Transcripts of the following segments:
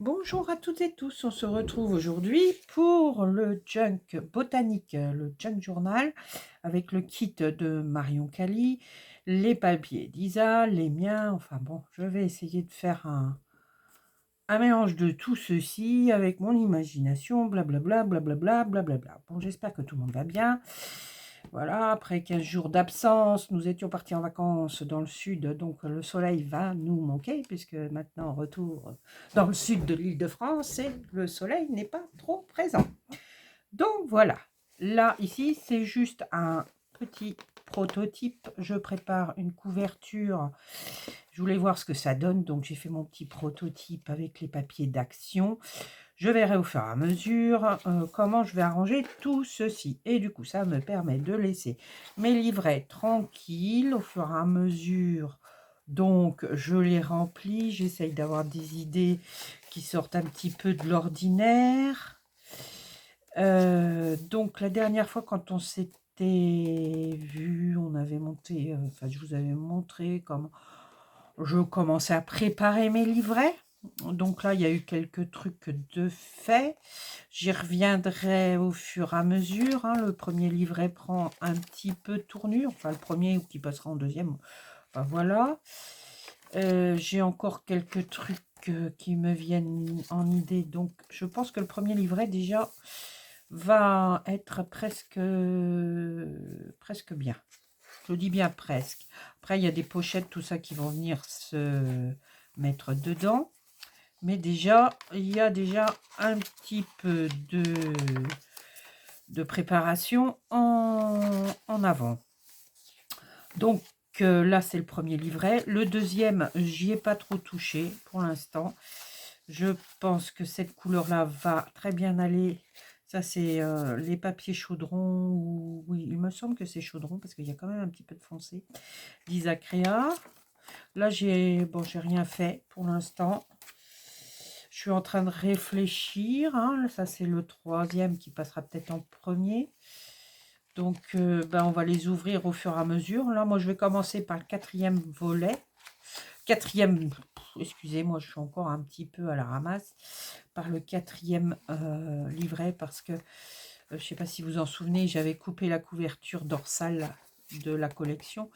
Bonjour à toutes et tous, on se retrouve aujourd'hui pour le Junk botanique, le Junk Journal, avec le kit de Marion Cali, les papiers d'Isa, les miens, enfin bon, je vais essayer de faire un mélange de tout ceci avec mon imagination, blablabla, blablabla, blablabla. Bon, j'espère que tout le monde va bien. Voilà, après 15 jours d'absence, nous étions partis en vacances dans le sud, donc le soleil va nous manquer, puisque maintenant, retour dans le sud de l'Île-de-France, et le soleil n'est pas trop présent. Donc voilà, là, ici, c'est juste un petit prototype. Je prépare une couverture. Je voulais voir ce que ça donne, donc j'ai fait mon petit prototype avec les papiers d'action. Je verrai au fur et à mesure comment je vais arranger tout ceci. Et du coup, ça me permet de laisser mes livrets tranquilles au fur et à mesure. Donc, je les remplis. J'essaye d'avoir des idées qui sortent un petit peu de l'ordinaire. Donc, la dernière fois, quand on s'était vu, on avait monté, enfin, je vous avais montré comment je commençais à préparer mes livrets. Donc là, il y a eu quelques trucs de fait. J'y reviendrai au fur et à mesure. Hein. Le premier livret prend un petit peu de tournure. Enfin, le premier ou qui passera en deuxième. Enfin, voilà. J'ai encore quelques trucs qui me viennent en idée. Donc, je pense que le premier livret, déjà, va être presque bien. Je dis bien presque. Après, il y a des pochettes, tout ça, qui vont venir se mettre dedans. Mais déjà, il y a déjà un petit peu de préparation en avant. Donc là, c'est le premier livret. Le deuxième, j'y ai pas trop touché pour l'instant. Je pense que cette couleur-là va très bien aller. Ça, c'est les papiers chaudron. Oui, il me semble que c'est chaudron parce qu'il y a quand même un petit peu de foncé. D'Isacrea. Là, j'ai rien fait pour l'instant. Je suis en train de réfléchir. Hein. Ça, c'est le troisième qui passera peut-être en premier. Donc, on va les ouvrir au fur et à mesure. Là, moi, je vais commencer par le quatrième volet. Quatrième, excusez-moi, je suis encore un petit peu à la ramasse. Par le quatrième livret parce que, je ne sais pas si vous en souvenez, j'avais coupé la couverture dorsale de la collection.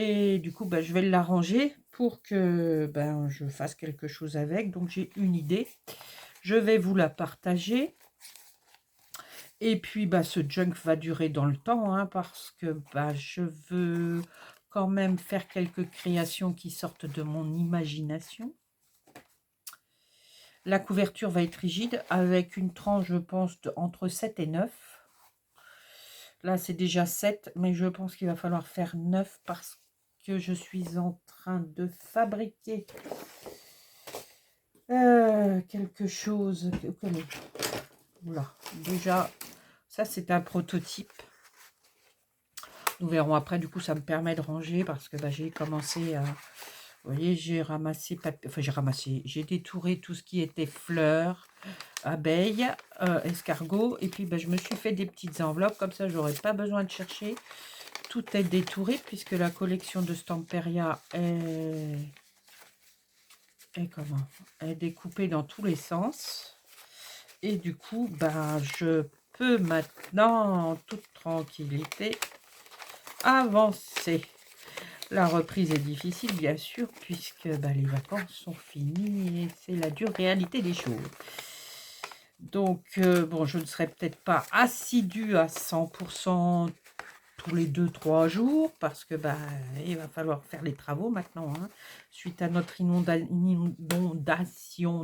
Et du coup, je vais l'arranger pour que je fasse quelque chose avec. Donc, j'ai une idée. Je vais vous la partager. Et puis, ce junk va durer dans le temps, hein, parce que je veux quand même faire quelques créations qui sortent de mon imagination. La couverture va être rigide, avec une tranche, je pense, entre 7 et 9. Là, c'est déjà 7, mais je pense qu'il va falloir faire 9 parce que je suis en train de fabriquer quelque chose. Oula, déjà, ça, c'est un prototype. Nous verrons après. Du coup, ça me permet de ranger parce que j'ai commencé à... Vous voyez, j'ai ramassé... Enfin, j'ai détouré tout ce qui était fleurs, abeilles, escargots. Et puis, je me suis fait des petites enveloppes. Comme ça, j'aurais pas besoin de chercher. Tout est détouré puisque la collection de Stamperia est découpée dans tous les sens. Et du coup, je peux maintenant, en toute tranquillité, avancer. La reprise est difficile, bien sûr, puisque les vacances sont finies et c'est la dure réalité des choses. Donc, je ne serai peut-être pas assidue à 100% tous les 2-3 jours, parce que il va falloir faire les travaux maintenant, hein. Suite à notre inondation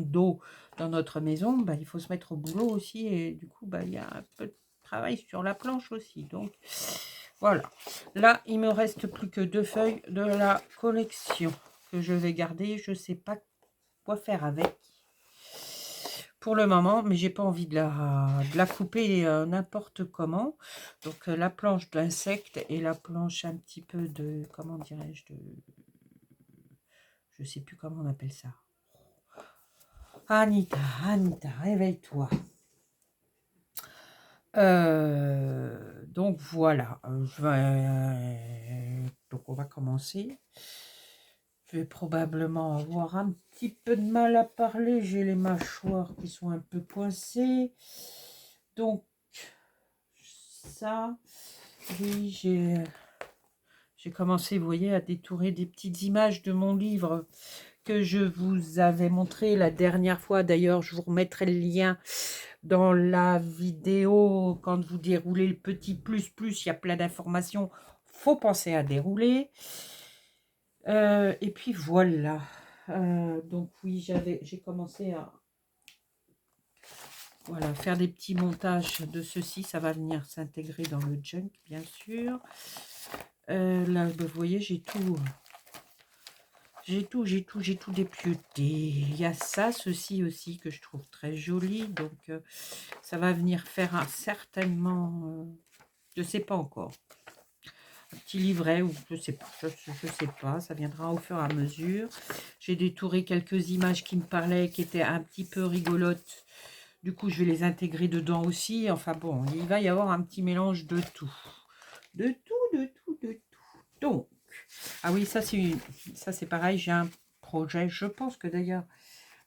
d'eau dans notre maison, il faut se mettre au boulot aussi, et du coup, il y a un peu de travail sur la planche aussi. Donc, voilà. Là, il me reste plus que 2 feuilles de la collection que je vais garder. Je ne sais pas quoi faire avec pour le moment, mais j'ai pas envie de la couper n'importe comment. Donc la planche d'insectes et la planche un petit peu de, comment dirais-je, je sais plus comment on appelle ça. Anita, réveille-toi. Donc voilà, donc on va commencer. Je vais probablement avoir un petit peu de mal à parler. J'ai les mâchoires qui sont un peu coincées. Donc, ça, oui, j'ai commencé, vous voyez, à détourer des petites images de mon livre que je vous avais montré la dernière fois. D'ailleurs, je vous remettrai le lien dans la vidéo. Quand vous déroulez le petit plus, il y a plein d'informations. Faut penser à dérouler. Et puis voilà. Donc oui, j'ai commencé à voilà, faire des petits montages de ceci. Ça va venir s'intégrer dans le junk, bien sûr. Là, vous voyez, j'ai tout dépiauté. Il y a ça, ceci aussi, que je trouve très joli. Donc, ça va venir faire certainement, je ne sais pas encore, un petit livret, ou je sais pas, je sais pas, ça viendra au fur et à mesure. J'ai détouré quelques images qui me parlaient, qui étaient un petit peu rigolotes. Du coup, je vais les intégrer dedans aussi. Enfin bon, il va y avoir un petit mélange de tout. De tout. Donc, ah oui, ça c'est pareil, j'ai un projet. Je pense que d'ailleurs,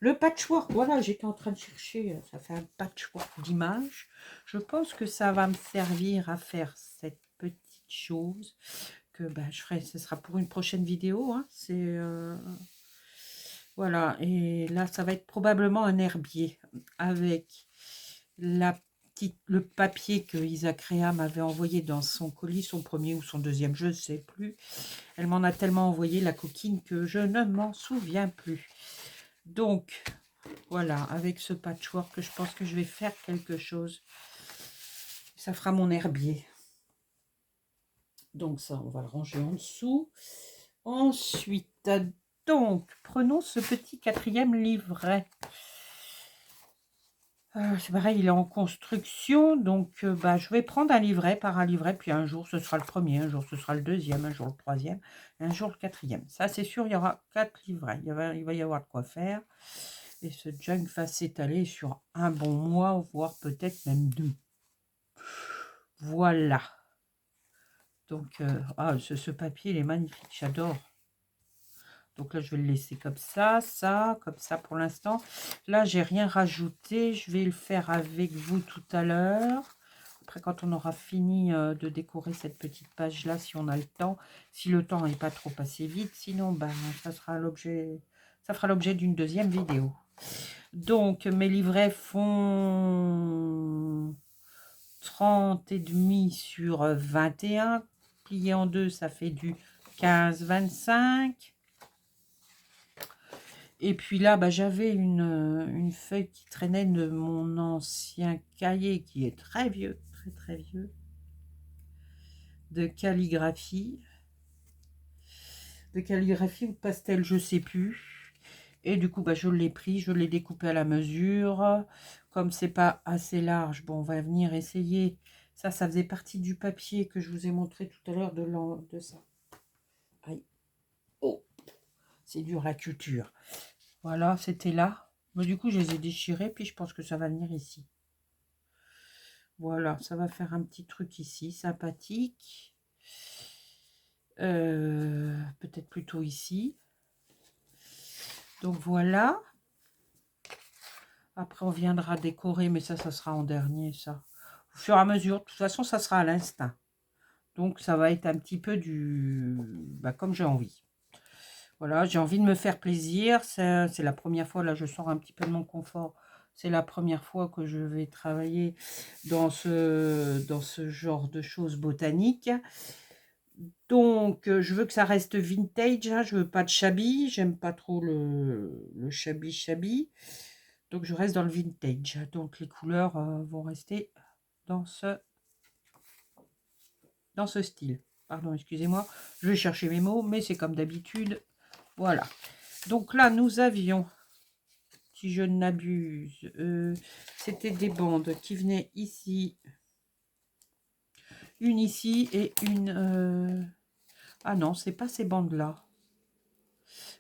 le patchwork, voilà, j'étais en train de chercher, ça fait un patchwork d'images. Je pense que ça va me servir à faire cette petite chose que ben, je ferai, ce sera pour une prochaine vidéo. Hein, c'est voilà, et là, ça va être probablement un herbier avec le papier que Isaac Rea m'avait envoyé dans son colis, son premier ou son deuxième, je ne sais plus. Elle m'en a tellement envoyé, la coquine, que je ne m'en souviens plus. Donc, voilà, avec ce patchwork, je pense que je vais faire quelque chose. Ça fera mon herbier. Donc ça, on va le ranger en dessous. Ensuite, donc, prenons ce petit 4e livret. C'est pareil, il est en construction, donc bah, je vais prendre un livret par un livret, puis un jour ce sera le premier, un jour ce sera le deuxième, un jour le troisième, un jour le 4e. Ça c'est sûr, il y aura 4 livrets, il va y avoir de quoi faire. Et ce junk va s'étaler sur un bon mois, voire peut-être même 2. Voilà. Donc, ce papier, il est magnifique, j'adore. Donc là, je vais le laisser comme ça pour l'instant. Là, j'ai rien rajouté. Je vais le faire avec vous tout à l'heure. Après, quand on aura fini de décorer cette petite page-là, si on a le temps. Si le temps n'est pas trop passé vite. Sinon, ben, ça fera l'objet d'une deuxième vidéo. Donc, mes livrets font 30,5 sur 21. Plié en deux, ça fait du 15-25. Et puis là, bah, j'avais une feuille qui traînait de mon ancien cahier, qui est très vieux, très vieux, de calligraphie. De calligraphie ou de pastel, je sais plus. Et du coup, bah, je l'ai pris, je l'ai découpé à la mesure. Comme c'est pas assez large, bon, on va venir essayer. Ça faisait partie du papier que je vous ai montré tout à l'heure de ça. Aïe. Oh, c'est dur la culture. Voilà, c'était là. Mais du coup, je les ai déchirés, puis je pense que ça va venir ici. Voilà, ça va faire un petit truc ici, sympathique. Peut-être plutôt ici. Donc voilà. Après, on viendra décorer, mais ça sera en dernier, ça. Au fur et à mesure, de toute façon, ça sera à l'instinct. Donc, ça va être un petit peu comme j'ai envie. Voilà, j'ai envie de me faire plaisir. C'est la première fois, là, je sors un petit peu de mon confort. C'est la première fois que je vais travailler dans ce genre de choses botaniques. Donc, je veux que ça reste vintage. Hein, je veux pas de shabby. J'aime pas trop le shabby. Donc, je reste dans le vintage. Donc, les couleurs vont rester dans ce style. Pardon, excusez-moi. Je vais chercher mes mots, mais c'est comme d'habitude. Voilà. Donc là, nous avions, si je ne m'abuse, c'était des bandes qui venaient ici. Une ici et une... Ah non, c'est pas ces bandes-là.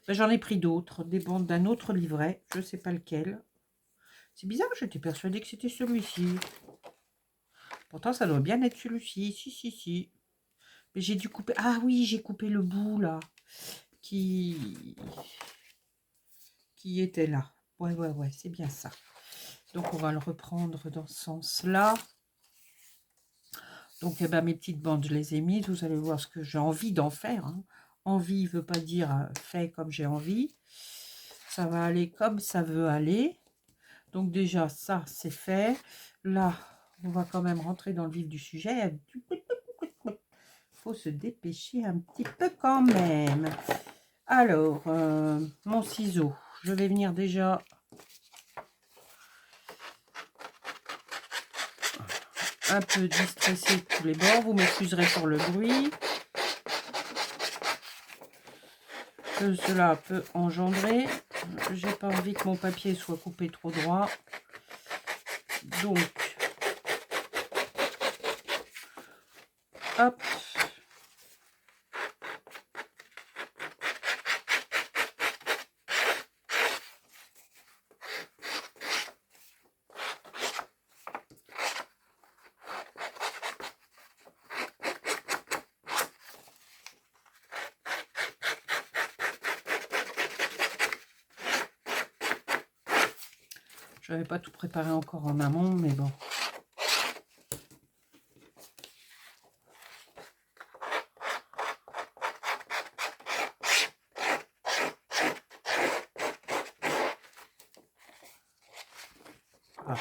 Ben, j'en ai pris d'autres, des bandes d'un autre livret, je ne sais pas lequel. C'est bizarre, j'étais persuadée que c'était celui-ci. Pourtant, ça doit bien être celui-ci. Si. Mais j'ai dû couper... Ah oui, j'ai coupé le bout, là. qui était là. Ouais, c'est bien ça. Donc, on va le reprendre dans ce sens-là. Donc, eh ben, mes petites bandes, je les ai mises. Vous allez voir ce que j'ai envie d'en faire. Hein. Envie ne veut pas dire fait comme j'ai envie. Ça va aller comme ça veut aller. Donc, déjà, ça, c'est fait. Là, on va quand même rentrer dans le vif du sujet. Il faut se dépêcher un petit peu quand même. Alors, mon ciseau. Je vais venir déjà... un peu distresser tous les bords. Vous m'excuserez pour le bruit que cela peut engendrer. J'ai pas envie que mon papier soit coupé trop droit. Donc, hop. Je n'avais pas tout préparé encore en amont, mais bon. Ah.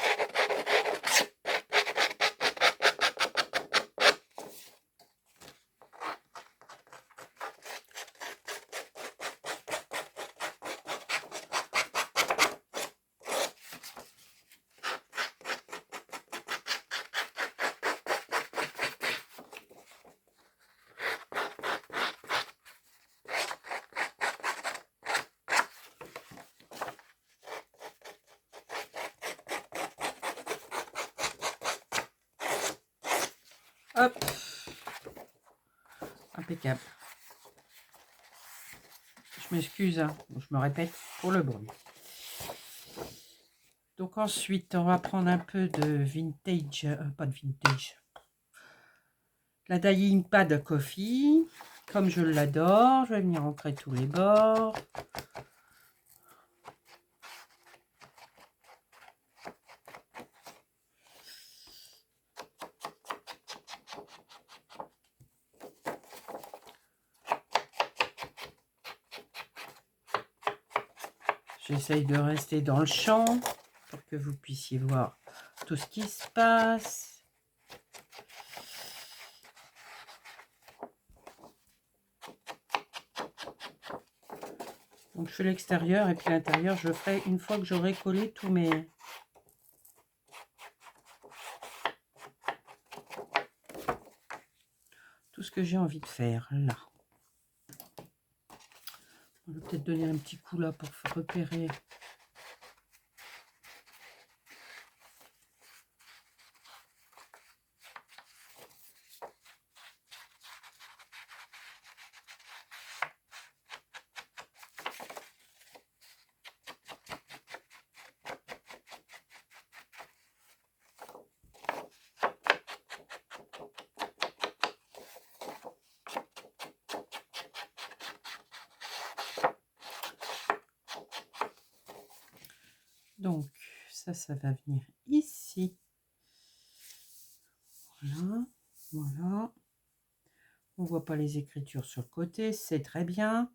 Hop. Impeccable. Je m'excuse, hein. Je me répète pour le bruit. Donc ensuite, on va prendre un peu de vintage, pas de vintage, la Dying Pad Coffee. Comme je l'adore, je vais venir ancrer tous les bords. J'essaye de rester dans le champ pour que vous puissiez voir tout ce qui se passe. Donc je fais l'extérieur et puis l'intérieur je ferai une fois que j'aurai collé tous mes... tout ce que j'ai envie de faire là. On va peut-être donner un petit coup là pour repérer. Donc, ça va venir ici. Voilà, voilà. On ne voit pas les écritures sur le côté, c'est très bien.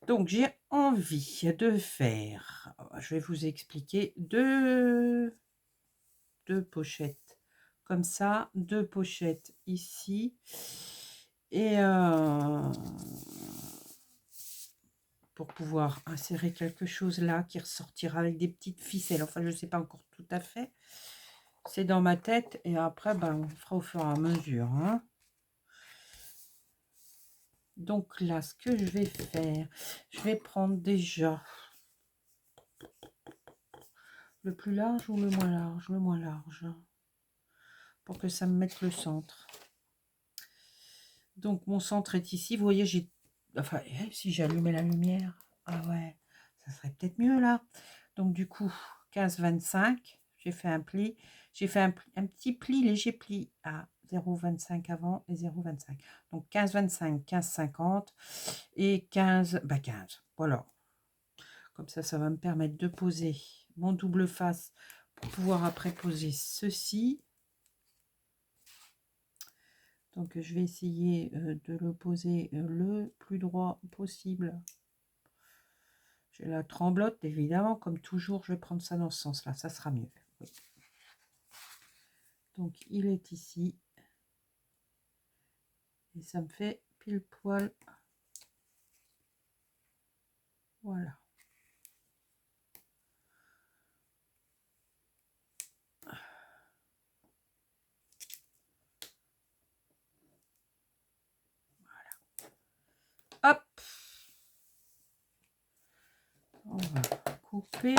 Donc, j'ai envie de faire, je vais vous expliquer, deux pochettes comme ça, deux pochettes ici. Et pour pouvoir insérer quelque chose là qui ressortira avec des petites ficelles. Enfin, je ne sais pas encore tout à fait. C'est dans ma tête et après, ben, on fera au fur et à mesure. Hein. Donc là, ce que je vais faire, je vais prendre déjà le plus large ou le moins large? Le moins large. Pour que ça me mette le centre. Donc, mon centre est ici. Vous voyez, j'ai... Enfin, si j'allumais la lumière. Ah ouais, ça serait peut-être mieux là. Donc, du coup, 15-25. J'ai fait un pli. J'ai fait un petit pli, léger pli à 0,25 avant et 0,25. Donc 15,25, 15,50 et 15, bah 15. Voilà. Comme ça va me permettre de poser mon double face pour pouvoir après poser ceci. Donc je vais essayer de le poser le plus droit possible. J'ai la tremblote, évidemment, comme toujours, je vais prendre ça dans ce sens-là, ça sera mieux. Oui. Donc il est ici. Et ça me fait pile poil. Voilà. Hop. On va couper.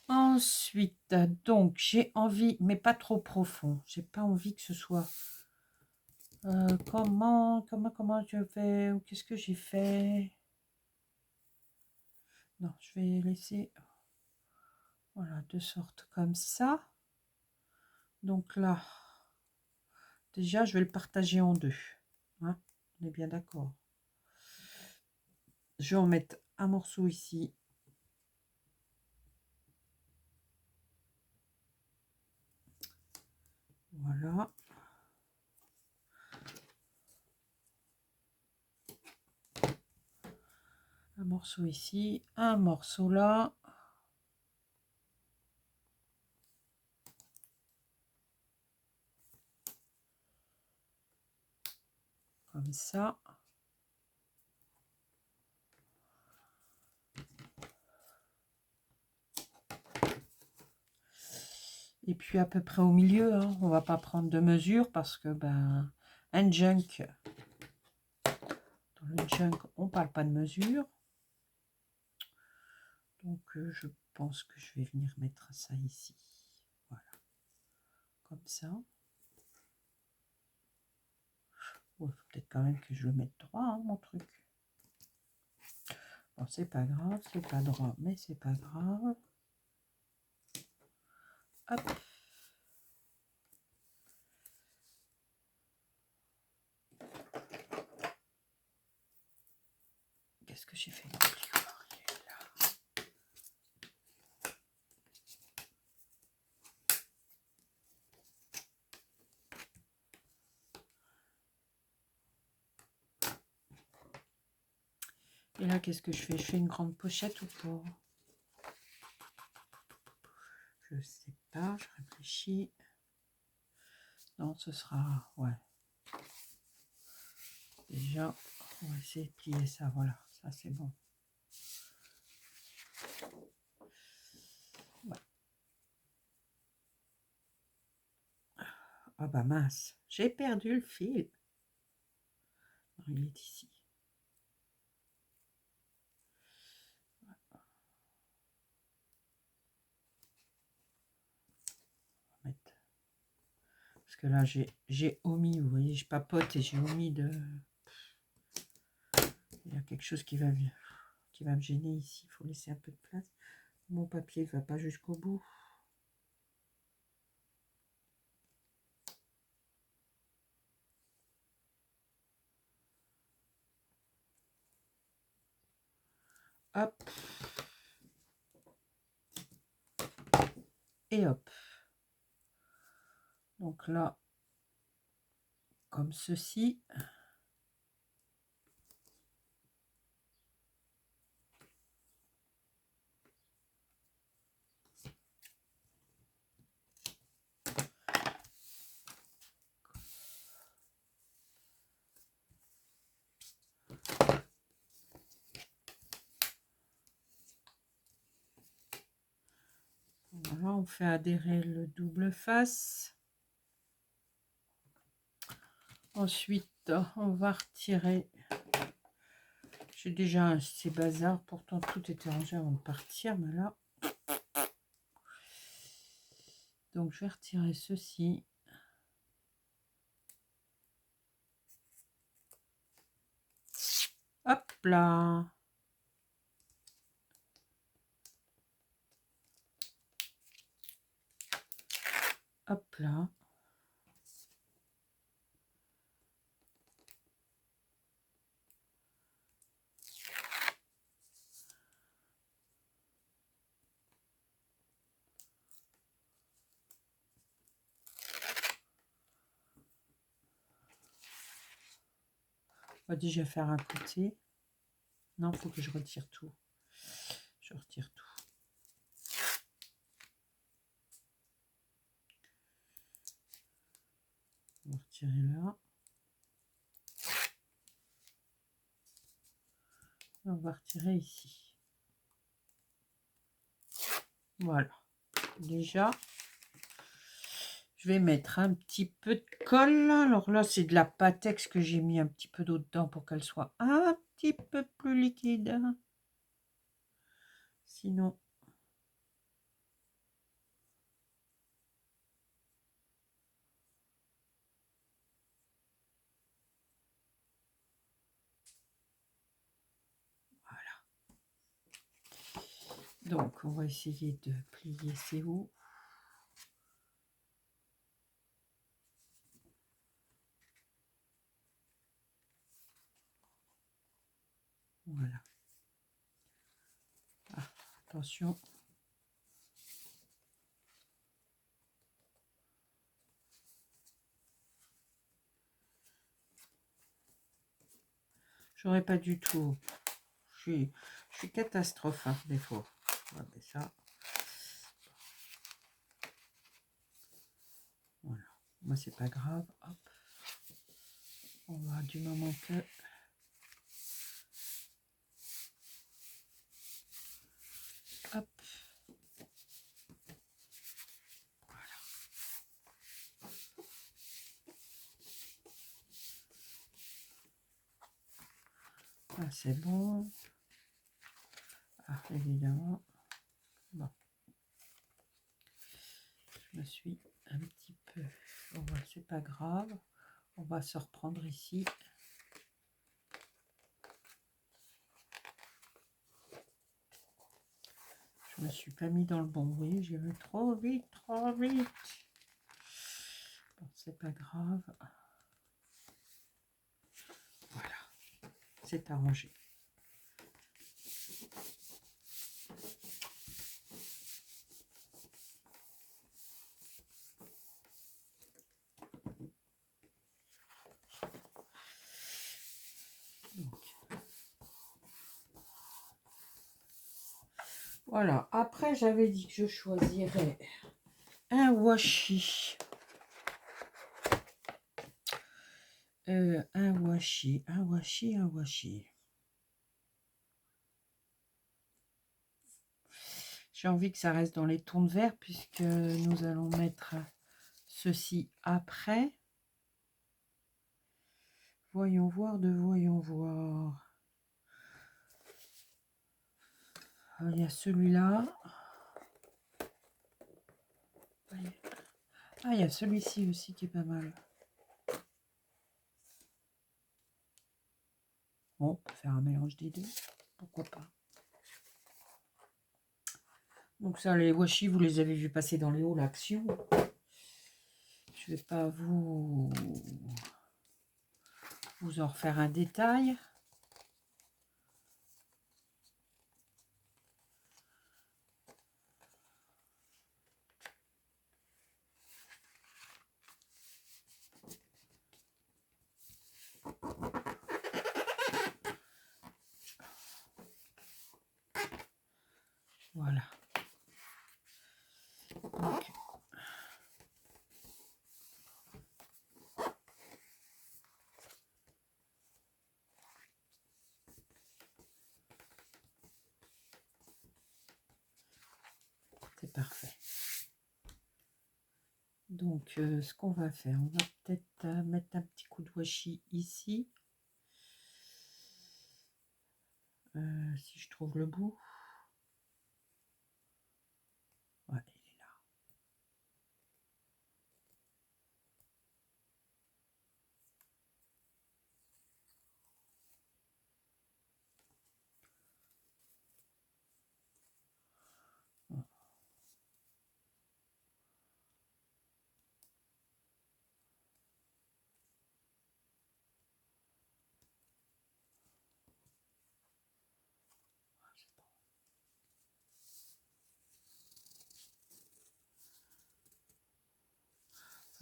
Ensuite, donc j'ai envie, mais pas trop profond. J'ai pas envie que ce soit. Comment je fais, ou qu'est-ce que j'ai fait? Non, je vais laisser. Voilà, de sorte comme ça. Donc là, déjà, je vais le partager en deux. Hein, on est bien d'accord. Je vais en mettre un morceau ici. Voilà. Un morceau ici, un morceau là. Comme ça. Et puis à peu près au milieu, hein, on va pas prendre de mesure parce que ben un junk, dans le junk on parle pas de mesure. Donc je pense que je vais venir mettre ça ici. Voilà. Comme ça. Il faut peut-être quand même que je le mette droit, hein, mon truc. Bon, c'est pas grave, c'est pas droit, mais c'est pas grave. Hop. Qu'est-ce que j'ai fait? Et là, qu'est-ce que je fais? Je fais une grande pochette ou pas? Je sais pas, je réfléchis. Non, ce sera... Ouais. Déjà, on va essayer de plier ça. Voilà, ça c'est bon. Ouais. Ah bah mince, j'ai perdu le fil. Non, il est ici. Parce que là, j'ai omis, vous voyez, je papote et j'ai omis de... Il y a quelque chose qui va me gêner ici. Il faut laisser un peu de place. Mon papier ne va pas jusqu'au bout. Hop. Et hop. Donc là, comme ceci. Voilà, on fait adhérer le double face. Ensuite, on va retirer. J'ai déjà ces bazars, pourtant tout était rangé avant de partir, mais là. Donc je vais retirer ceci. Hop là. là. On va déjà faire un côté. Non, il faut que je retire tout. Je retire tout. On va retirer là. Et on va retirer ici. Voilà. Déjà, je vais mettre un petit peu de colle. Alors là, c'est de la Patex que j'ai mis un petit peu d'eau dedans pour qu'elle soit un petit peu plus liquide. Sinon, donc on va essayer de plier ces hauts. Voilà. Ah, attention. J'aurais pas du tout. Je suis catastrophe hein, des fois. On va mettre ça. Voilà. Moi c'est pas grave. Hop. On va du moment que. Hop. Voilà. Ah, c'est bon. Ah, évidemment. Bon. Je me suis un petit peu. Bon, c'est pas grave. On va se reprendre ici. Je me suis pas mis dans le bon bruit. J'ai vu trop vite, trop vite. Bon, c'est pas grave. Voilà. C'est arrangé. Voilà, après j'avais dit que je choisirais un washi. Un washi. J'ai envie que ça reste dans les tons de vert puisque nous allons mettre ceci après. Voyons voir. Il y a celui-là. Ah, il y a celui-ci aussi qui est pas mal. Bon, on peut faire un mélange des deux. Pourquoi pas. Donc ça, les washi, vous les avez vus passer dans les hauts, l'action. Je vais pas vous en refaire un détail. Voilà. Donc, c'est parfait. Donc, ce qu'on va faire, on va peut-être mettre un petit coup de washi ici. Si je trouve le bout. Ouais, il est là.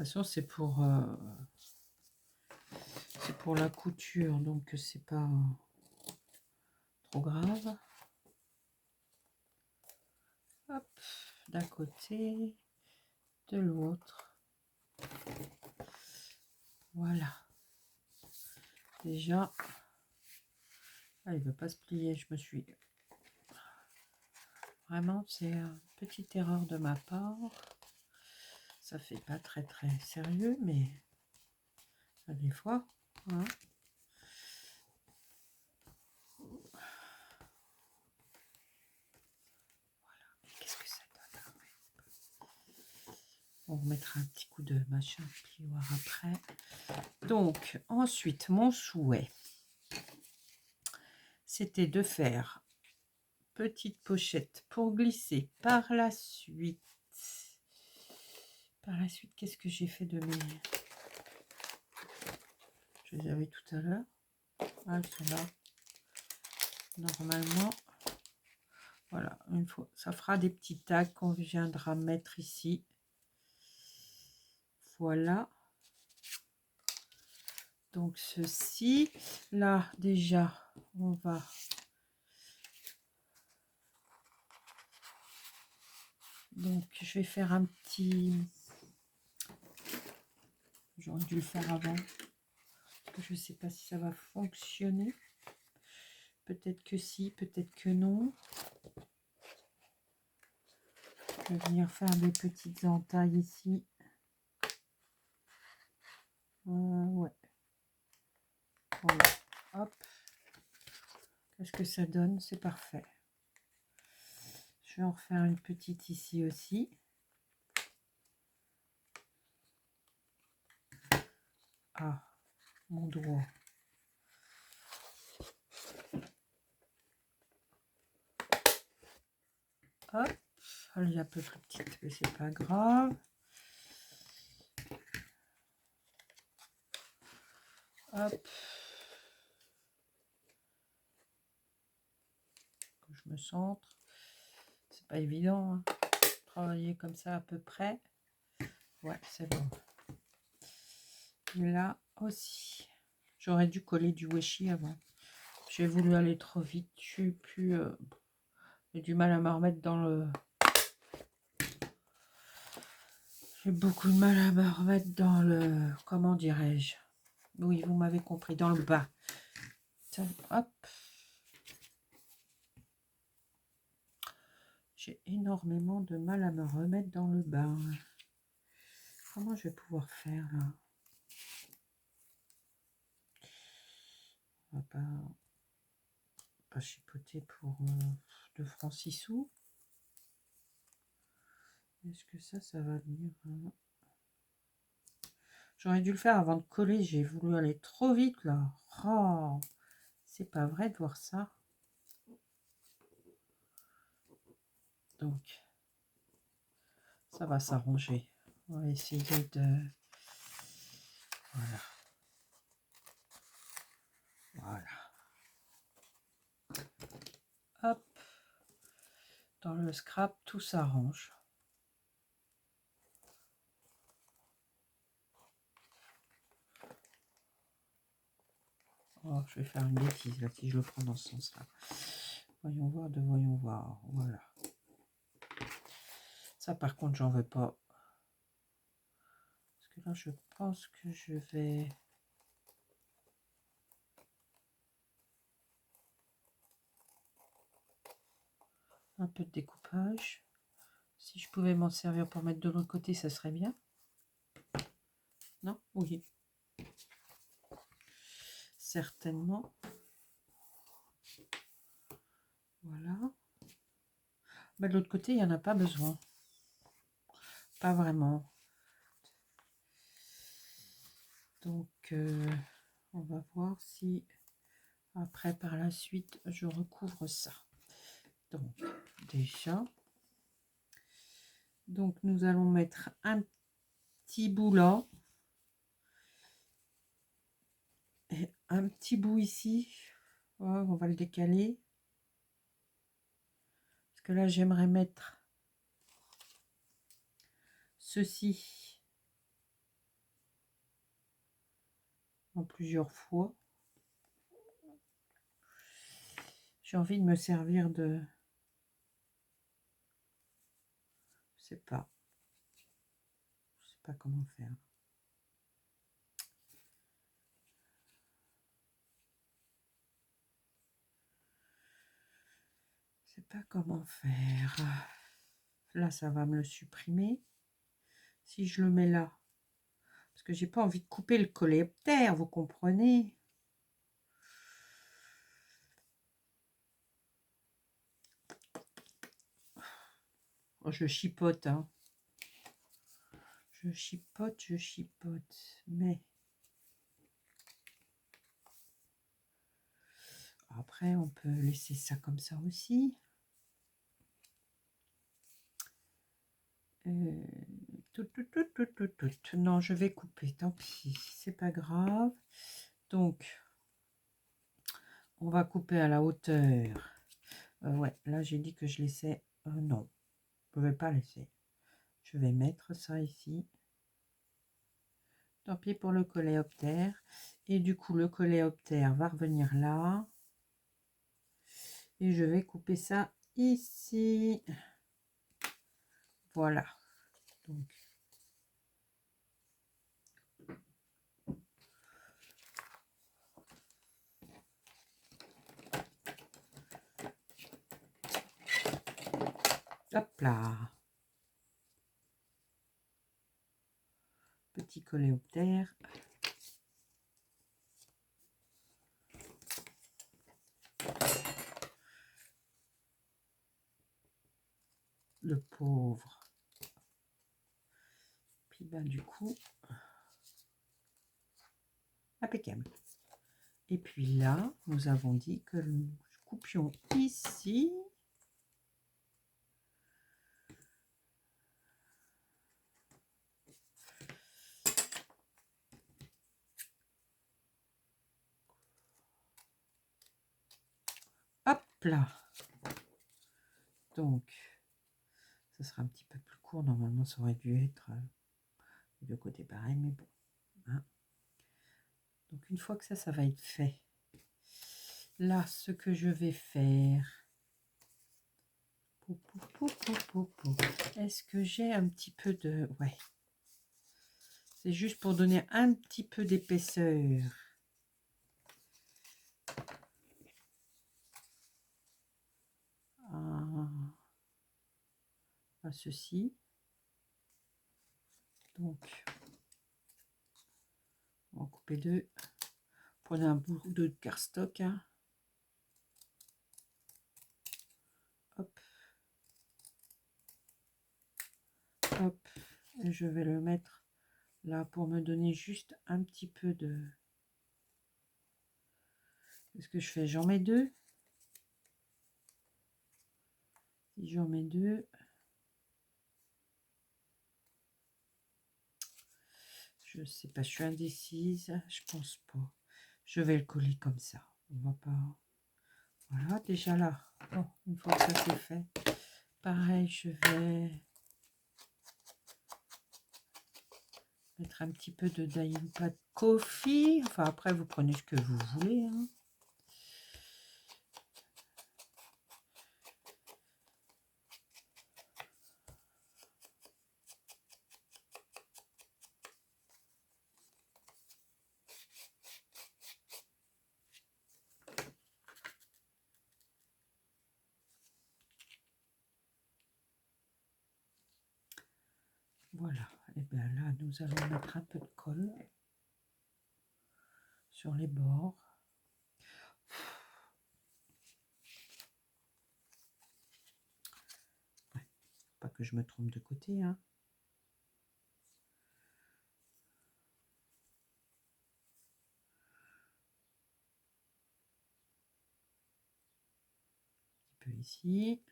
façon, c'est pour la couture, donc c'est pas trop grave. Hop, d'un côté, de l'autre. Voilà. Déjà, il ne veut pas se plier. Je me suis... Vraiment, c'est une petite erreur de ma part. Ça fait pas très sérieux, mais des fois, hein. Voilà. Qu'est-ce que ça donne? On remettra un petit coup de machin plioir après. Donc, ensuite, mon souhait, c'était de faire petite pochette pour glisser par la suite. Par la suite, qu'est-ce que j'ai fait de mes... Je les avais tout à l'heure. Ah, elles sont là. Normalement, voilà, une fois, ça fera des petits tags qu'on viendra mettre ici. Voilà. Donc ceci, là déjà, on va... Donc je vais faire un petit... J'aurais dû le faire avant. Parce que je ne sais pas si ça va fonctionner. Peut-être que si, peut-être que non. Je vais venir faire des petites entailles ici. Ouais. Voilà. Hop. Qu'est-ce que ça donne? C'est parfait. Je vais en refaire une petite ici aussi. Ah, mon doigt. Hop. Elle est un peu plus petite, mais c'est pas grave. Hop. Je me centre. C'est pas évident, hein. Travailler comme ça à peu près. Ouais, c'est bon. Là aussi. J'aurais dû coller du washi avant. J'ai voulu aller trop vite. J'ai du mal à me remettre dans le... J'ai beaucoup de mal à me remettre dans le... Comment dirais-je? Oui, vous m'avez compris. Dans le bas. Hop. J'ai énormément de mal à me remettre dans le bas. Comment je vais pouvoir faire là? On va pas chipoter pour 2 francs 6 sous. Est-ce que ça va venir? J'aurais dû le faire avant de coller. J'ai voulu aller trop vite là. Oh, c'est pas vrai de voir ça. Donc, ça va s'arranger. On va essayer de... Voilà. Voilà. Hop. Dans le scrap, tout s'arrange. Oh, je vais faire une bêtise là si je le prends dans ce sens-là. Voyons voir. Voilà. Ça, par contre, j'en veux pas. Parce que là, je pense que je vais... Un peu de découpage. Si je pouvais m'en servir pour mettre de l'autre côté, ça serait bien. Non? Oui. Certainement. Voilà. Mais de l'autre côté, il n'y en a pas besoin. Pas vraiment. Donc, on va voir si après, par la suite, je recouvre ça. Donc, déjà. Donc, nous allons mettre un petit bout là. Et un petit bout ici. Oh, on va le décaler. Parce que là, j'aimerais mettre ceci en plusieurs fois. J'ai envie de me servir de... Je sais pas. Je sais pas comment faire. Je sais pas comment faire. Là, ça va me le supprimer. Si je le mets là. Parce que j'ai pas envie de couper le coléoptère, vous comprenez? Oh, je chipote, hein. Je chipote. Mais après, on peut laisser ça comme ça aussi. Non, je vais couper, tant pis, c'est pas grave. Donc, on va couper à la hauteur. Ouais, là, j'ai dit que je laissais... non, je ne vais pas laisser. Je vais mettre ça ici. Tant pis pour le coléoptère. Et du coup, le coléoptère va revenir là. Et je vais couper ça ici. Voilà. Donc, hop là. Petit coléoptère. Le pauvre. Puis ben, du coup, impeccable. Et puis là, nous avons dit que nous coupions ici. Hop là. Donc, ça sera un petit peu plus court. Normalement, ça aurait dû être de côté pareil, mais bon. Hein. Donc, une fois que ça va être fait. Là, ce que je vais faire. Est-ce que j'ai un petit peu de... Ouais. C'est juste pour donner un petit peu d'épaisseur. À ceci. Donc, on va couper deux. Prenez un bout de cardstock. Hein. Hop. Hop. Et je vais le mettre là pour me donner juste un petit peu de... Qu'est-ce que je fais? J'en mets deux. Si j'en mets deux. Je sais pas, je suis indécise. Je pense pas. Je vais le coller comme ça. On va pas... Voilà, déjà là. Bon, une fois que ça c'est fait. Pareil, je vais mettre un petit peu de Dainpad Coffee. Enfin, après, vous prenez ce que vous voulez. Hein. Voilà. Et bien là, nous allons mettre un peu de colle sur les bords. Ouais. Pas que je me trompe de côté. Hein. Un petit peu ici.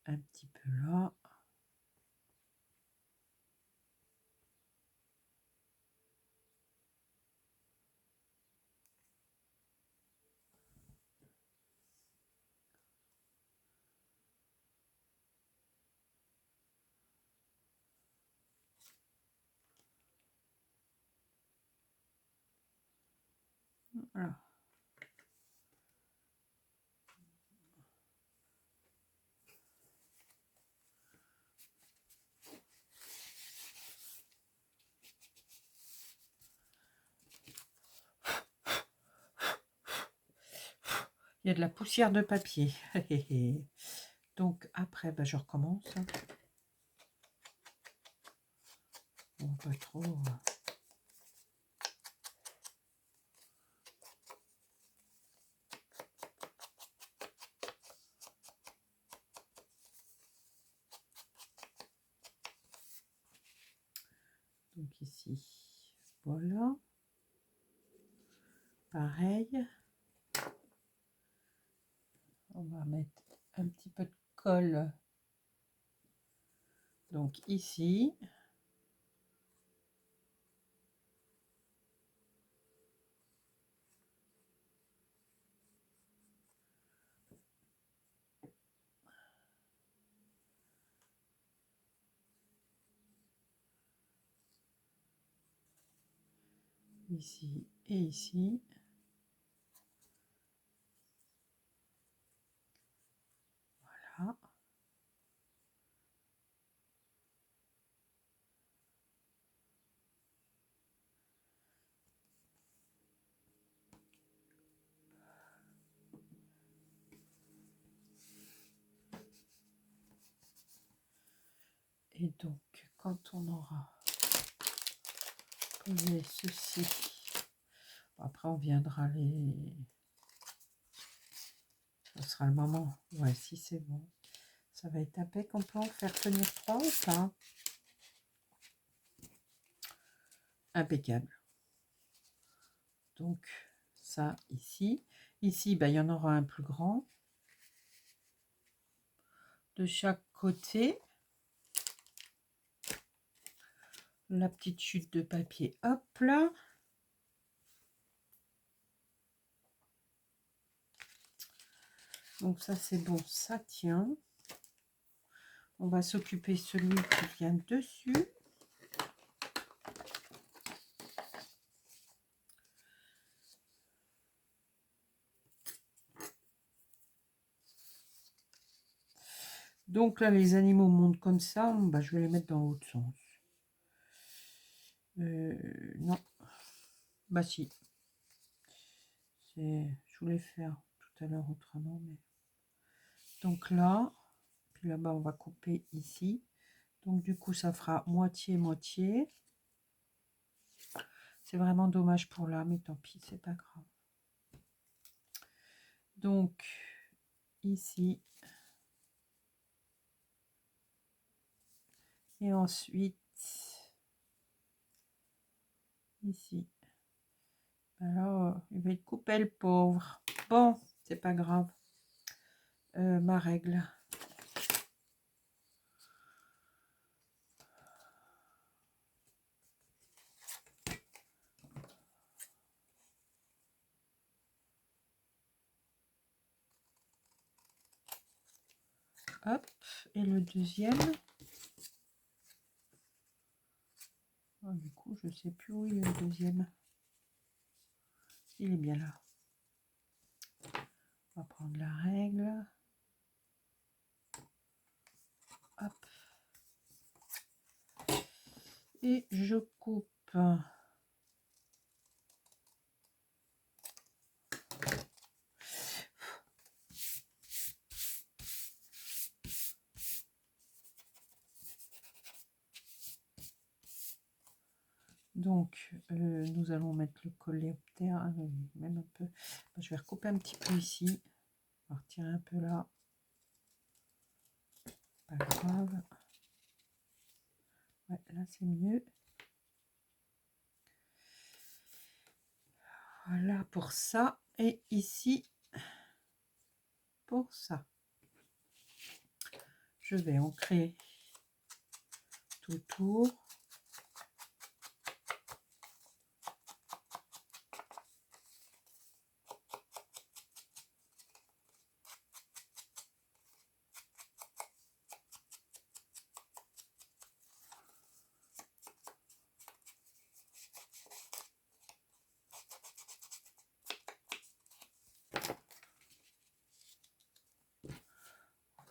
Un petit peu là. Voilà. Il y a de la poussière de papier. Donc après, bah, je recommence. Bon, pas trop. Donc ici, voilà. Pareil. On va mettre un petit peu de colle. Donc ici. Ici et ici. Voilà. Et donc, quand on aura posé ceci, après on viendra les... Ce sera le moment. Ouais, si c'est bon. Ça va être impec. On peut en faire tenir 3 ou pas? Impeccable. Donc, ça ici. Ici, bah, il y en aura un plus grand. De chaque côté. La petite chute de papier. Hop là. Donc ça, c'est bon. Ça tient. On va s'occuper celui qui vient dessus. Donc là, les animaux montent comme ça. Bah, je vais les mettre dans l'autre sens. Non. Bah si. Je voulais faire tout à l'heure autrement. Mais... Donc là, puis là-bas, on va couper ici. Donc du coup, ça fera moitié-moitié. C'est vraiment dommage pour là, mais tant pis, c'est pas grave. Donc, ici. Et ensuite, ici. Alors, il va être coupé le pauvre. Bon, c'est pas grave. Ma règle. Hop, et le deuxième. Oh, du coup, je sais plus où il est le deuxième. Il est bien là. On va prendre la règle. Hop. Et je coupe. Donc, nous allons mettre le coléoptère, même un peu. Je vais recouper un petit peu ici. On va retirer un peu là. Pas grave. Ouais, là c'est mieux. Voilà pour ça. Et ici, pour ça. Je vais ancrer tout autour.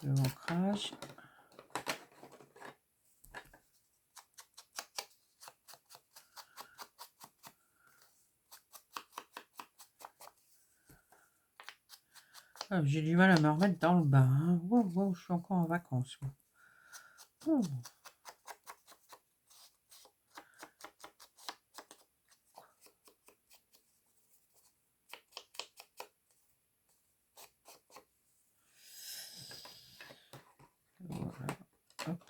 de l'ancrage. Ah, j'ai du mal à me remettre dans le bain. Hein. Wow, wow, je suis encore en vacances. Oh. Voilà. Hop.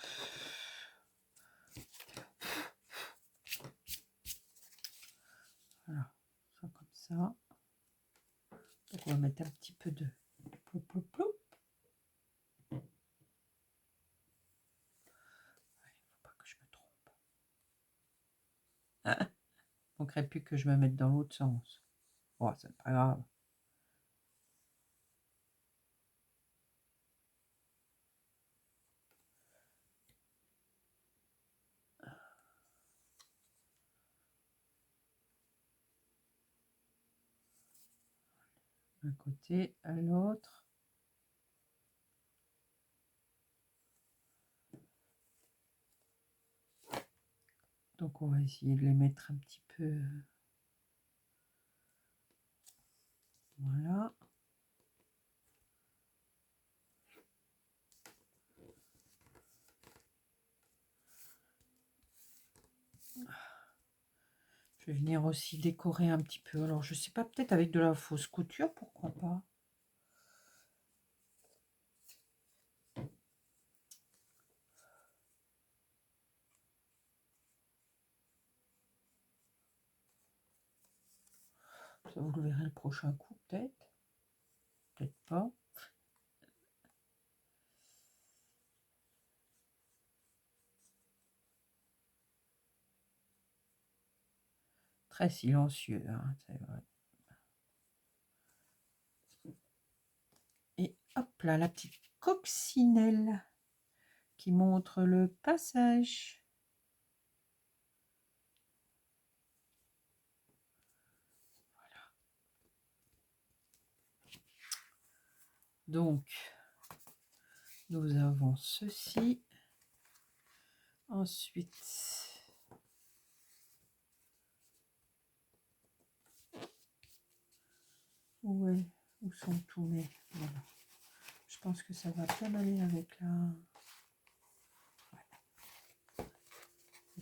Voilà, ça comme ça. Donc on va mettre un petit peu de plou, plou, plou. Il ne faut pas que je me trompe. Ah, il ne manquerait plus que je me mette dans l'autre sens. Oh, c'est pas grave. D'un côté à l'autre. Donc on va essayer de les mettre un petit peu. Voilà. Je vais venir aussi décorer un petit peu. Alors je sais pas, peut-être avec de la fausse couture, pourquoi pas. Ça, vous le verrez le prochain coup, peut-être. Peut-être pas. Très silencieux, hein, c'est vrai. Et hop là, la petite coccinelle qui montre le passage. Voilà. Donc, nous avons ceci. Ensuite, où sont tous mes... Voilà. Je pense que ça va bien aller avec la... Ouais.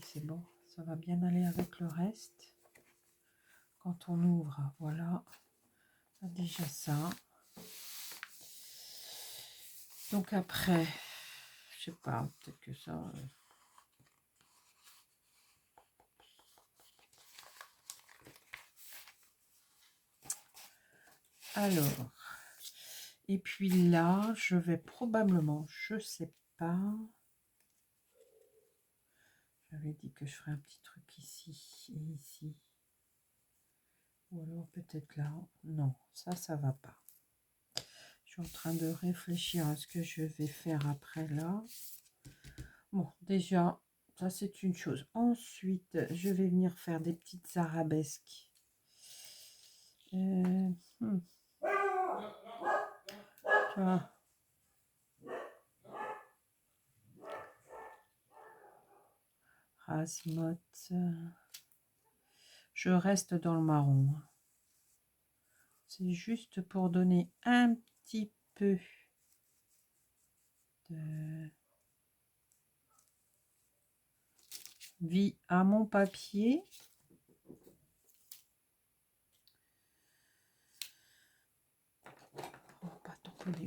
C'est bon, ça va bien aller avec le reste. Quand on ouvre, voilà, déjà ça. Donc après, je sais pas, peut-être que ça... Alors, et puis là, je vais probablement, je sais pas... J'avais dit que je ferais un petit truc ici et ici. Ou alors peut-être là. Non, ça va pas. Je suis en train de réfléchir à ce que je vais faire après là. Bon, déjà, ça c'est une chose. Ensuite, je vais venir faire des petites arabesques. Tu vois. Rasmotte. Je reste dans le marron. C'est juste pour donner un petit peu de vie à mon papier. Oh, pas trop dégueu.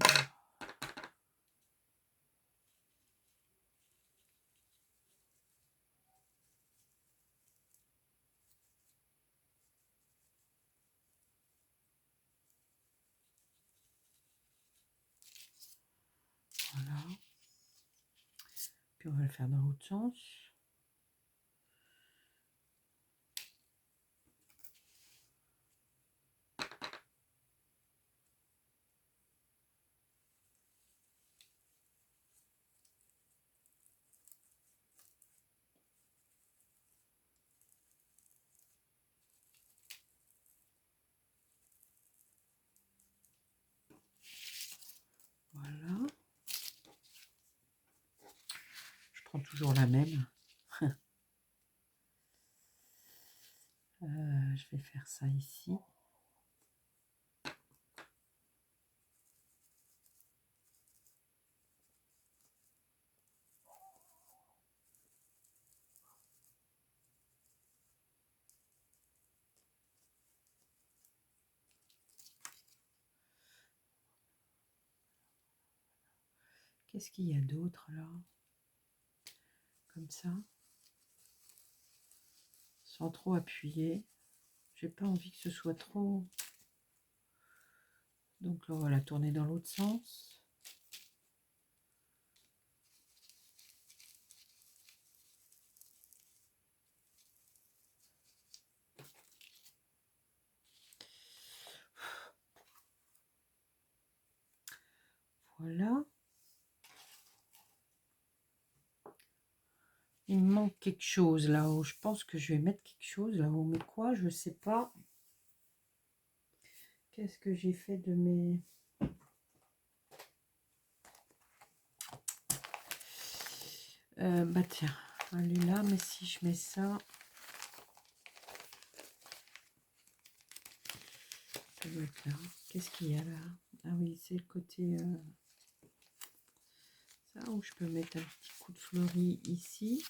Voilà. Puis on va le faire dans l'autre sens. Voilà. prends toujours la même. Je vais faire ça ici. Qu'est-ce qu'il y a d'autre là? Comme ça. Sans trop appuyer. J'ai pas envie que ce soit trop. Donc là, on va la tourner dans l'autre sens. Voilà. Il me manque quelque chose là-haut. Je pense que je vais mettre quelque chose là-haut. Mais quoi? Je sais pas. Qu'est-ce que j'ai fait de mes... bah tiens, elle est là. Mais si je mets ça... Ça doit être là. Qu'est-ce qu'il y a là? Ah oui, c'est le côté... ça, où je peux mettre un petit coup de fleuri ici.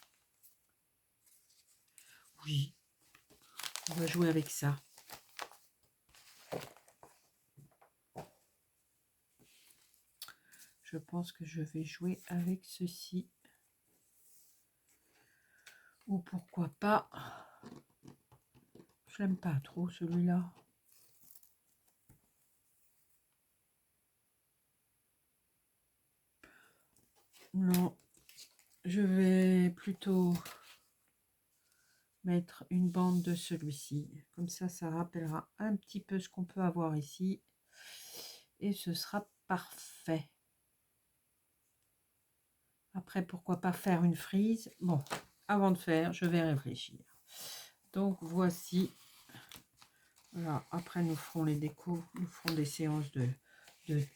Oui. On va jouer avec ça. Je pense que je vais jouer avec ceci. Ou pourquoi pas. Je l'aime pas trop celui-là. Non. Je vais plutôt mettre une bande de celui-ci. Comme ça rappellera un petit peu ce qu'on peut avoir ici. Et ce sera parfait. Après, pourquoi pas faire une frise? Bon, avant de faire, je vais réfléchir. Donc, voici. Voilà, après, nous ferons les décos. Nous ferons des séances de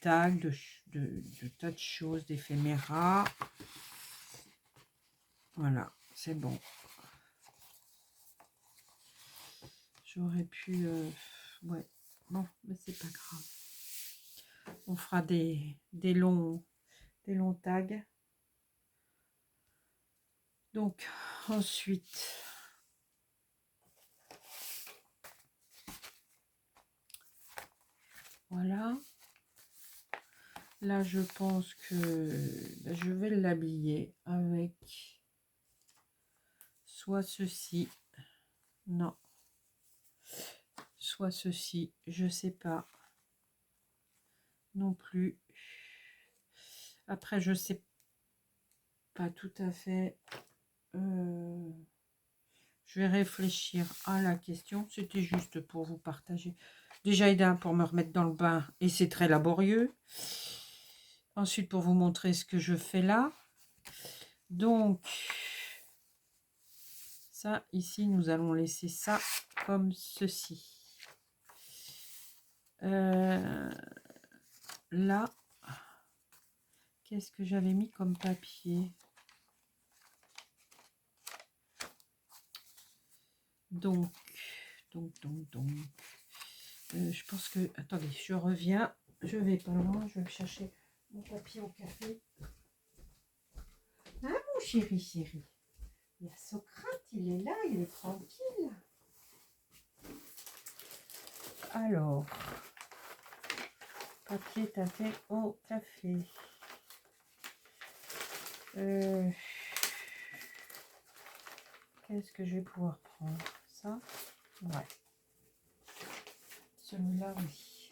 tags, de tas de choses, d'éphéméras. Voilà, c'est bon. J'aurais pu... ouais, bon, mais c'est pas grave. On fera des longs tags. Donc, ensuite... Voilà. Là, je pense que je vais l'habiller avec soit ceci. Non. Soit ceci. Je sais pas. Non plus. Après, je sais pas tout à fait. Je vais réfléchir à la question. C'était juste pour vous partager. Déjà, Ida, pour me remettre dans le bain. Et c'est très laborieux. Ensuite, pour vous montrer ce que je fais là. Donc, ça, ici, nous allons laisser ça comme ceci. Là, qu'est-ce que j'avais mis comme papier? Donc, je pense que... Attendez, je reviens. Je vais pas loin. Je vais me chercher mon papier au café. Ah, mon chéri. Il y a Socrate, il est là, il est tranquille. Alors, papier taffé au café. Qu'est-ce que je vais pouvoir prendre? Ça? Ouais. Celui-là, oui.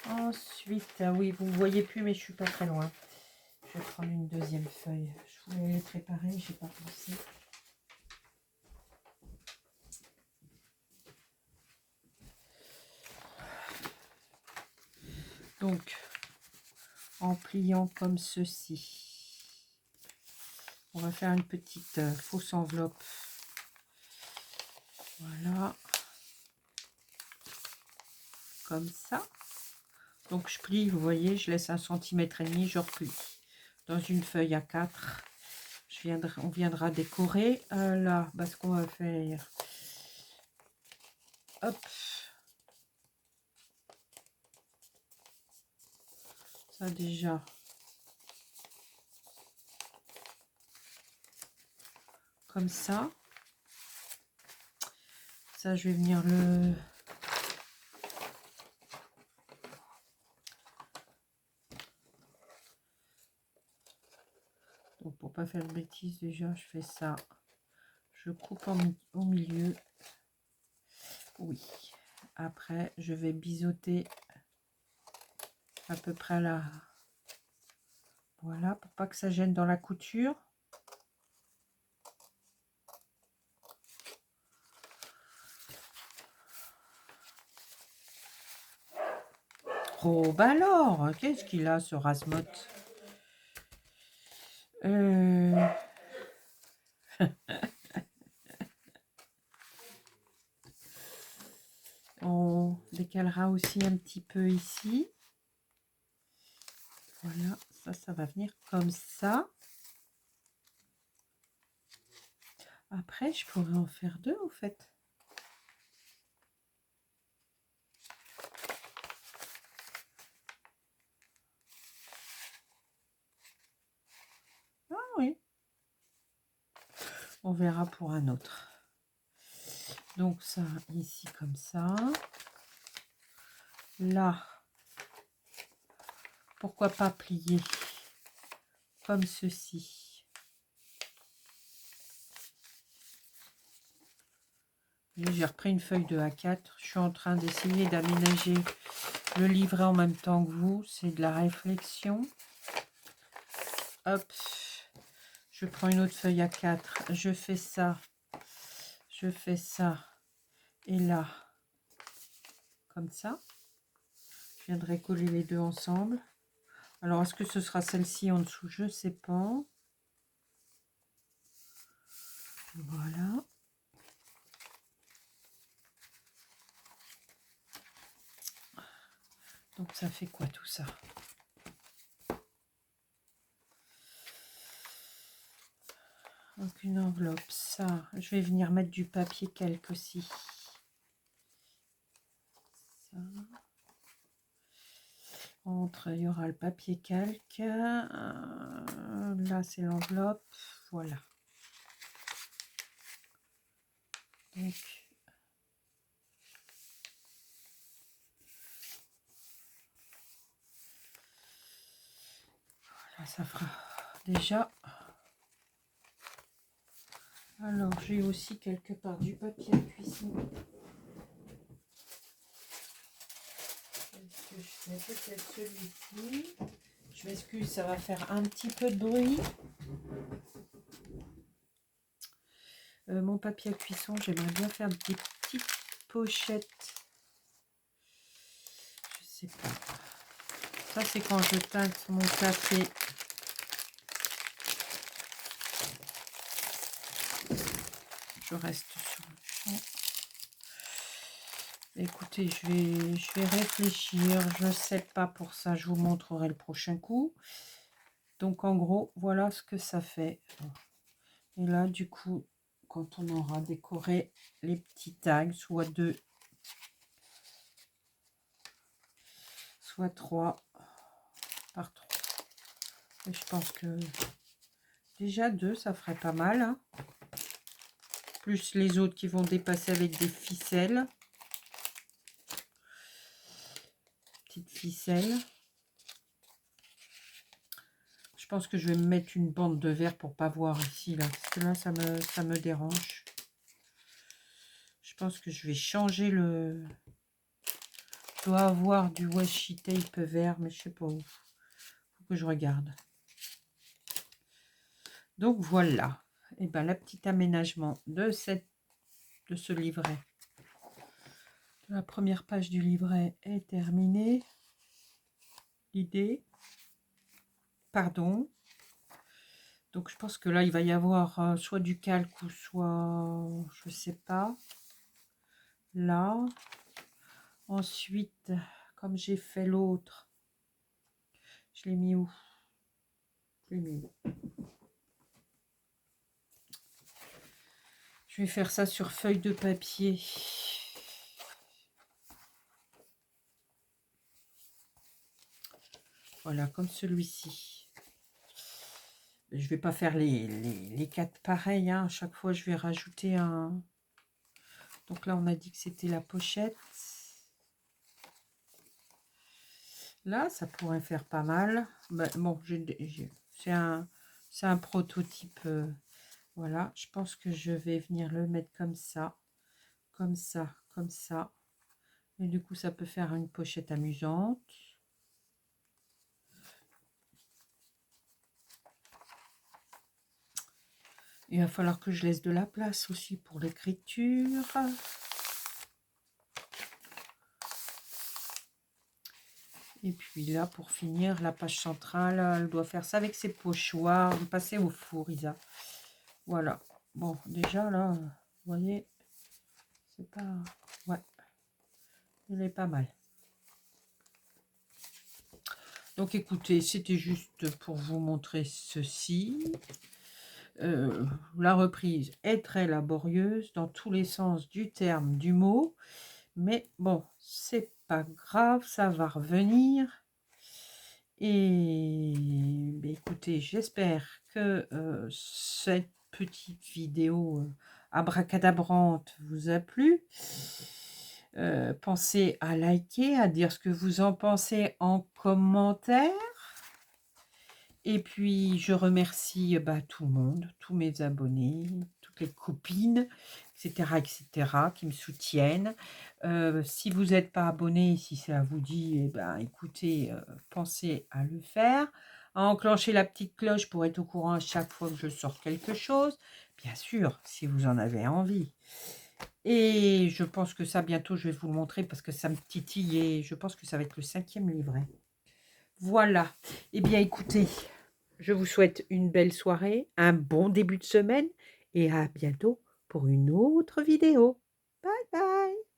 Ensuite, ah oui, vous ne voyez plus, mais je suis pas très loin. Je vais prendre une deuxième feuille. Je voulais les préparer, j'ai pas pensé. Donc, en pliant comme ceci, on va faire une petite fausse enveloppe. Voilà. Comme ça. Donc, je plie, vous voyez, je laisse 1,5 cm, je replie dans une feuille A4. On viendra décorer. Là, ce qu'on va faire. Hop. Ça déjà. Comme ça. Ça, je vais venir le... Donc, pour pas faire de bêtises, déjà, je fais ça. Je coupe au milieu. Oui. Après, je vais biseauter à peu près là. Voilà, pour pas que ça gêne dans la couture. Oh, bah alors, qu'est-ce qu'il a, ce Rasmoth? On décalera aussi un petit peu ici. Voilà, ça va venir comme ça. Après, je pourrais en faire deux, au fait. Ah oui. On verra pour un autre. Donc ça, ici, comme ça. Là, pourquoi pas plier comme ceci. J'ai repris une feuille de A4. Je suis en train d'essayer d'aménager le livret en même temps que vous. C'est de la réflexion. Hop. Je prends une autre feuille A4. Je fais ça. Je fais ça. Et là, comme ça. Je viendrai coller les deux ensemble. Alors, est-ce que ce sera celle-ci en dessous? Je ne sais pas. Voilà. Donc, ça fait quoi tout ça? Donc, une enveloppe. Ça, je vais venir mettre du papier calque aussi. Ça. Entre, il y aura le papier calque. Là, c'est l'enveloppe. Voilà. Donc, voilà, ça fera déjà. Alors, j'ai aussi quelque part du papier à cuisson. Est-ce que je fais peut-être celui-ci? Je m'excuse, ça va faire un petit peu de bruit. Mon papier à cuisson, j'aimerais bien faire des petites pochettes. Je sais pas. Ça, c'est quand je teinte mon café. Je reste sur le champ. Écoutez, je vais réfléchir. Je ne sais pas pour ça. Je vous montrerai le prochain coup. Donc, en gros, voilà ce que ça fait. Et là, du coup, quand on aura décoré les petits tags, soit 2, soit 3 par 3. Et je pense que déjà 2, ça ferait pas mal. Hein. Plus les autres qui vont dépasser avec des ficelles. Petite ficelle. Je pense que je vais me mettre une bande de verre pour pas voir ici, là. Parce que là, ça me dérange. Je pense que je vais changer le... Je dois avoir du washi tape vert, mais je sais pas où. Faut que je regarde. Donc voilà. Et ben la petite aménagement de ce livret. La première page du livret est terminée. L'idée. Pardon. Donc je pense que là il va y avoir soit du calque ou soit je sais pas. Là. Ensuite, comme j'ai fait l'autre, je l'ai mis où? Je l'ai mis où? Je vais faire ça sur feuille de papier. Voilà, comme celui-ci. Je vais pas faire les 4 pareils. Hein. À chaque fois, je vais rajouter un... Donc là, on a dit que c'était la pochette. Là, ça pourrait faire pas mal. Mais bon, c'est un prototype. Voilà, je pense que je vais venir le mettre comme ça. Comme ça, comme ça. Et du coup, ça peut faire une pochette amusante. Il va falloir que je laisse de la place aussi pour l'écriture. Et puis là, pour finir, la page centrale, elle doit faire ça avec ses pochoirs. Passer au four, Isa. Voilà. Bon, déjà là, vous voyez, c'est pas... Ouais, il est pas mal. Donc écoutez, c'était juste pour vous montrer ceci. La reprise est très laborieuse dans tous les sens du terme, du mot. Mais bon, c'est pas grave, ça va revenir. Et ben, écoutez, j'espère que cette petite vidéo abracadabrante vous a plu. Pensez à liker, à dire ce que vous en pensez en commentaire. Et puis, je remercie tout le monde, tous mes abonnés, toutes les copines, etc., etc., qui me soutiennent. Si vous n'êtes pas abonné, si ça vous dit, écoutez, pensez à le faire, à enclencher la petite cloche pour être au courant à chaque fois que je sors quelque chose. Bien sûr, si vous en avez envie. Et je pense que ça, bientôt, je vais vous le montrer parce que ça me titille et je pense que ça va être le 5e livret. Voilà. Eh bien, écoutez, je vous souhaite une belle soirée, un bon début de semaine et à bientôt pour une autre vidéo. Bye bye.